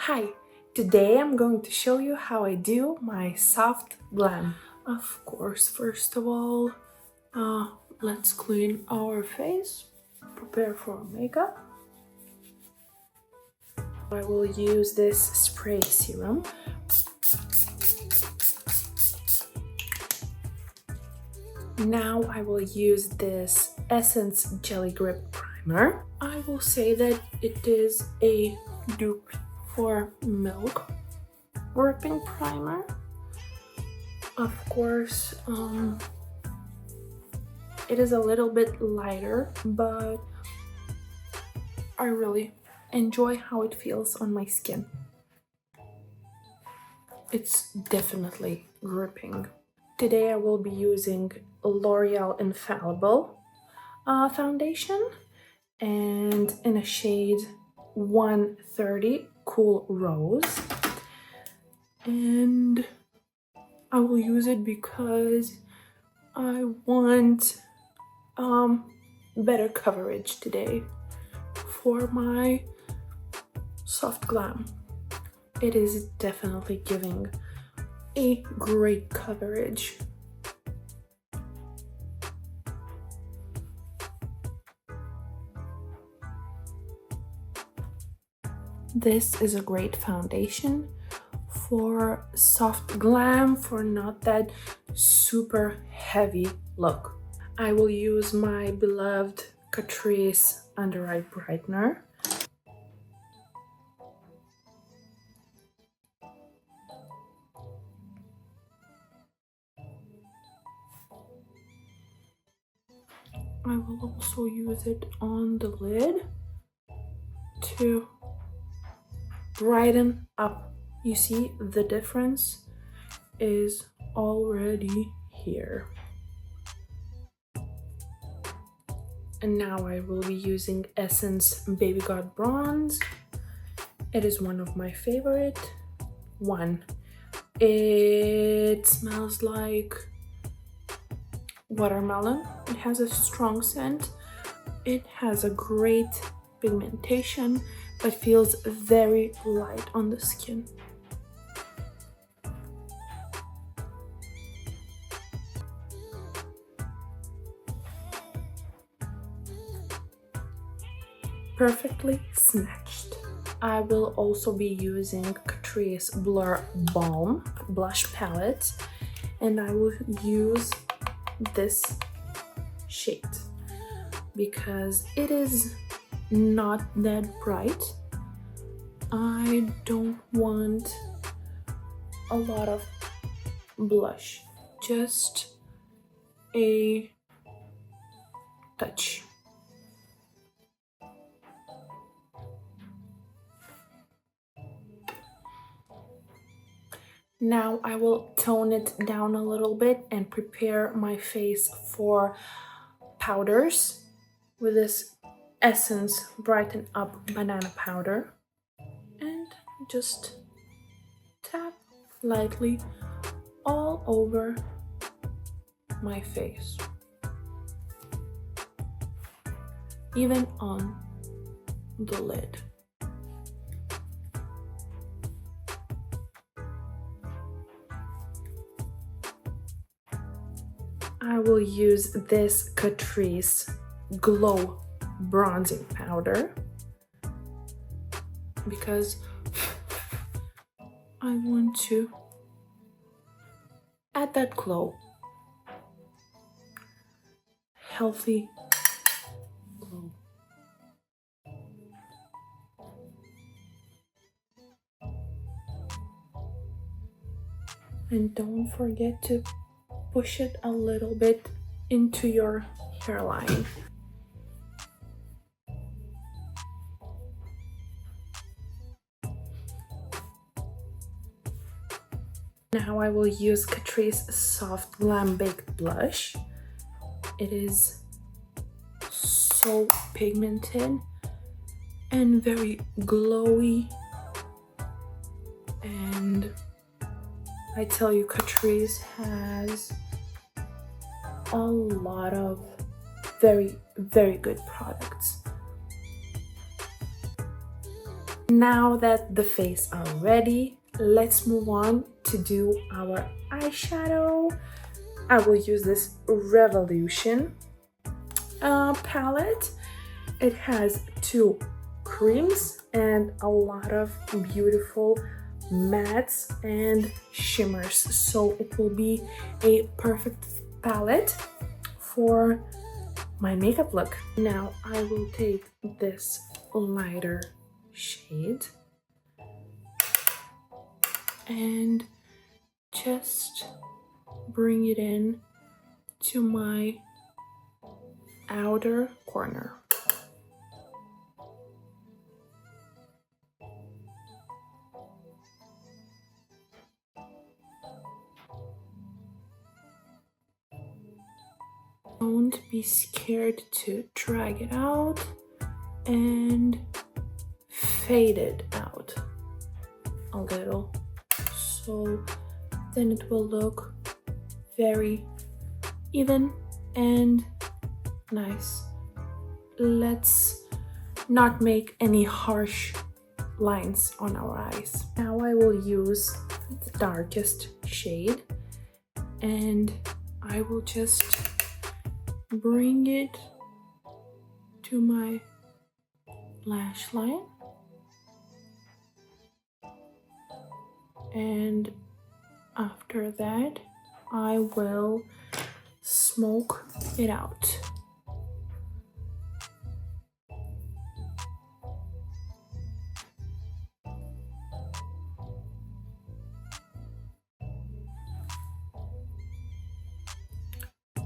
Hi, today I'm going to show you how I do my soft glam. Of course, first of all, let's clean our face, prepare for makeup. I will use this spray serum. Now I will use this Essence Jelly Grip Primer. I will say that it is a dupe for Milk Gripping Primer. Of course, it is a little bit lighter, but I really enjoy how it feels on my skin. It's definitely gripping. Today I will be using L'Oreal Infallible foundation and in a shade 130 Cool Rose. And I will use it because I want better coverage today for my soft glam. It is definitely giving a great coverage. This is a great foundation for soft glam, for not that super heavy look. I will use my beloved Catrice Under Eye Brightener. I will also use it on the lid to brighten up. You see, the difference is already here. And now I will be using Essence Baby God Bronze. It is one of my favorite. It smells like watermelon. It has a strong scent. It has a great pigmentation, but feels very light on the skin. Perfectly snatched. I will also be using Catrice Blur Balm blush palette, and I will use this shade because it is not that bright. I don't want a lot of blush, just a touch. Now I will tone it down a little bit and prepare my face for powders with this Essence Brighten Up Banana Powder. And just tap lightly all over my face, even on the lid. I will use this Catrice Glow Bronzing Powder because I want to add that glow. Healthy glow. And don't forget to push it a little bit into your hairline. Now I will use Catrice Soft Glam Baked Blush. It is so pigmented and very glowy, and I tell you, Catrice has a lot of very, very good products. Now that the face are ready, let's move on to do our eyeshadow. I will use this Revolution palette. It has two creams and a lot of beautiful mattes and shimmers, so it will be a perfect palette for my makeup look. Now I will take this lighter shade and just bring it in to my outer corner. Don't be scared to drag it out and fade it out a little, so then it will look very even and nice. Let's not make any harsh lines on our eyes. Now I will use the darkest shade and I will just bring it to my lash line and after that I will smoke it out.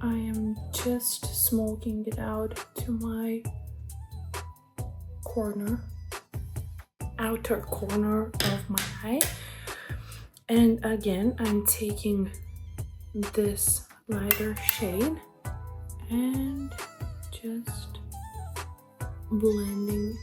I am just smoking it out to my corner, outer corner of my eye. And again, I'm taking this lighter shade and just blending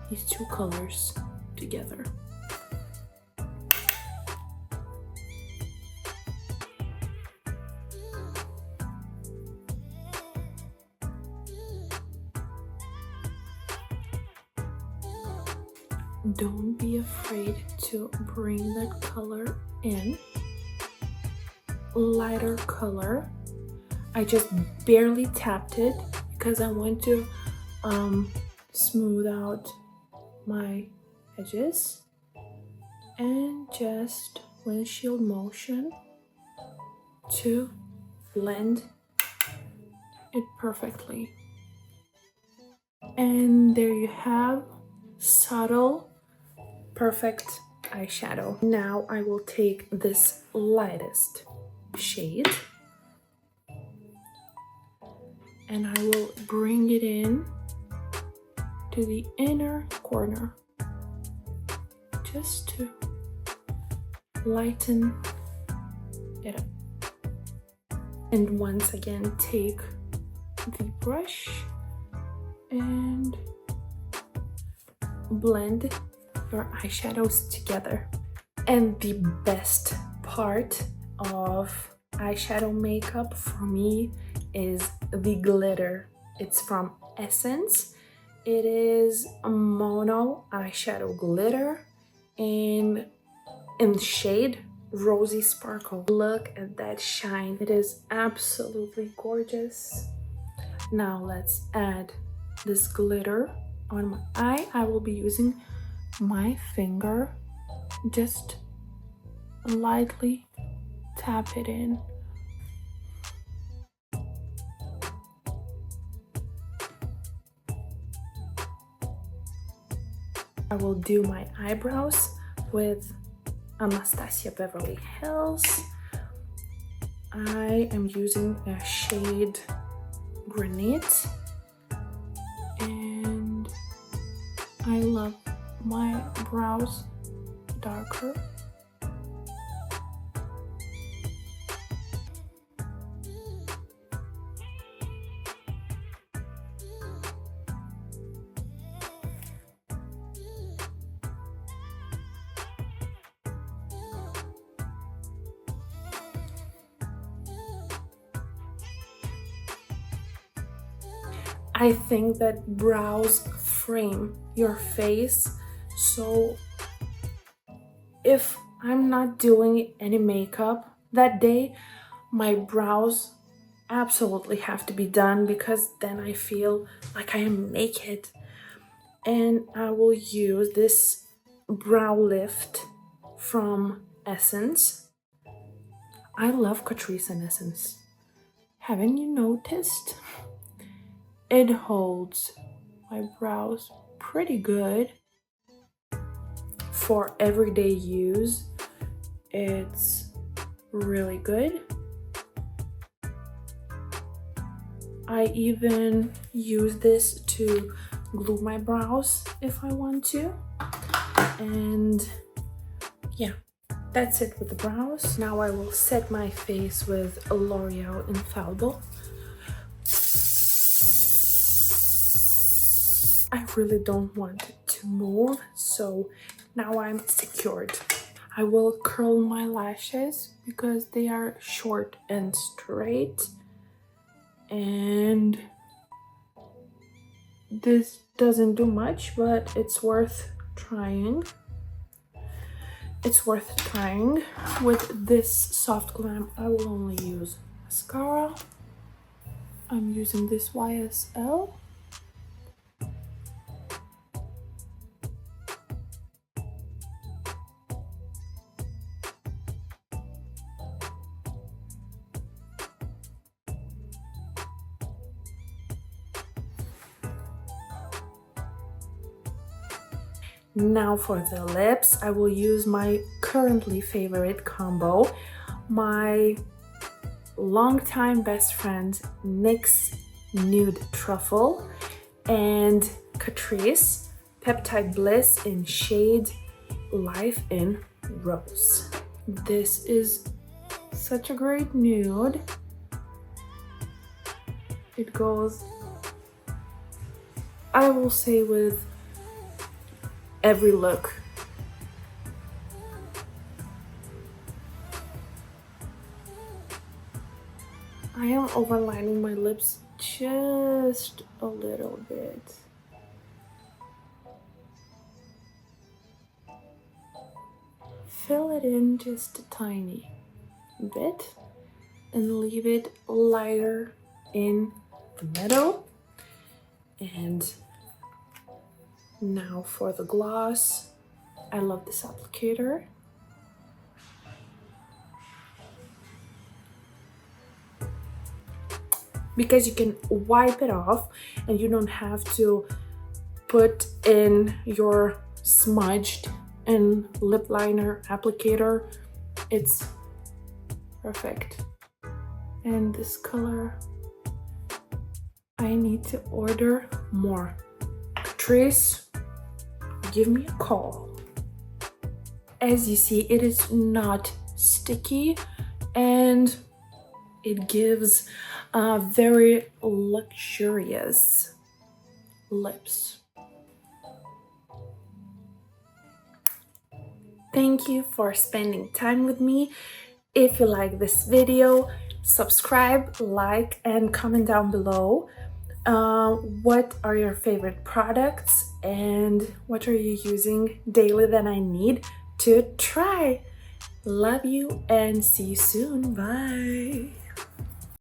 these two colors together. Don't be afraid to bring that color in. Lighter color. I just barely tapped it because I want to smooth out my edges and just windshield motion to blend it perfectly. And there you have subtle, perfect eyeshadow. Now I will take this lightest shade and I will bring it in to the inner corner just to lighten it up. And once again, take the brush and blend your eyeshadows together. And the best part of eyeshadow makeup for me is the glitter. It's from Essence. It is a mono eyeshadow glitter in the shade Rosy Sparkle. Look at that shine. It is absolutely gorgeous. Now let's add this glitter on my eye. I will be using my finger, just lightly tap it in. I will do my eyebrows with Anastasia Beverly Hills. I am using a shade Granite and I love my brows darker. I think that brows frame your face So if I'm not doing any makeup that day, my brows absolutely have to be done, because then I feel like I am naked. And I will use this brow lift from Essence. I love Catrice and Essence. Haven't you noticed? It holds my brows pretty good. For everyday use, it's really good. I even use this to glue my brows if I want to. And yeah, that's it with the brows. Now I will set my face with L'Oreal Infallible. I really don't want it to move, so now I'm secured. I will curl my lashes because they are short and straight. And this doesn't do much, but it's worth trying. It's worth trying. With this Soft Glam, I will only use mascara. I'm using this YSL. Now for the lips, I will use my currently favorite combo, my longtime best friend NYX Nude Truffle and Catrice Peptide Bliss in shade Life in Rose. This is such a great nude. It goes, I will say, with every look. I am overlining my lips just a little bit. Fill it in just a tiny bit and leave it lighter in the middle. And now for the gloss. I love this applicator. Because you can wipe it off and you don't have to put in your smudged and lip liner applicator. It's perfect. And this color, I need to order more. Catrice, give me a call. As you see, it is not sticky and it gives very luxurious lips. Thank you for spending time with me. If you like this video, subscribe, like, and comment down below. What are your favorite products and what are you using daily that I need to try? Love you and see you soon. Bye.